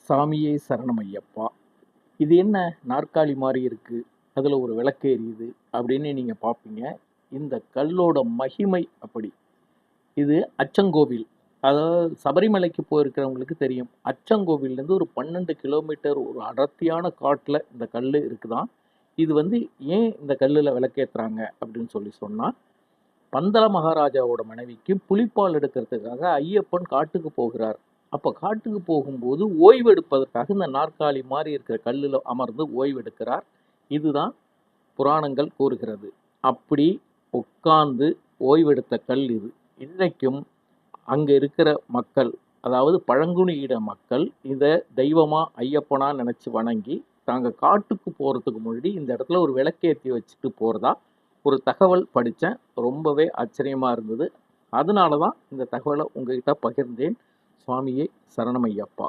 சாமியே சரணமையப்பா. இது என்ன நாற்காலி மாரி இருக்கு, அதில் ஒரு விளக்கு எரியுது அப்படின்னு நீங்கள் பார்ப்பீங்க. இந்த கல்லோட மகிமை அப்படி. இது அச்சங்கோவில். அதாவது சபரிமலைக்கு போயிருக்கிறவங்களுக்கு தெரியும். அச்சங்கோவில்லேருந்து ஒரு 12 கிலோமீட்டர் ஒரு அடர்த்தியான காட்டில் இந்த கல் இருக்குதான். இது ஏன் இந்த கல்லில் விளக்கேற்றுறாங்க அப்படின்னு சொன்னால், பந்தள மகாராஜாவோட மனைவிக்கு புலிப்பால் எடுக்கிறதுக்காக ஐயப்பன் காட்டுக்கு போகிறார். அப்போ காட்டுக்கு போகும்போது ஓய்வு எடுப்பதற்காக இந்த நாற்காலி மாதிரி இருக்கிற கல்லில் அமர்ந்து ஓய்வு எடுக்கிறார். இதுதான் புராணங்கள் கூறுகிறது. அப்படி உட்கார்ந்து ஓய்வெடுத்த கல் இது. இன்றைக்கும் அங்கே இருக்கிற மக்கள், அதாவது பழங்குடியின மக்கள், இதை தெய்வமா ஐயப்பனா நினச்சி வணங்கி தாங்க காட்டுக்கு போகிறதுக்கு முன்னாடி இந்த இடத்துல ஒரு விளக்கேற்றி வச்சுட்டு போகிறதா ஒரு தகவல் படித்தேன். ரொம்பவே ஆச்சரியமாக இருந்தது. அதனால தான் இந்த தகவலை உங்ககிட்ட பகிர்ந்தேன். சுவாமியே சரணமையப்பா.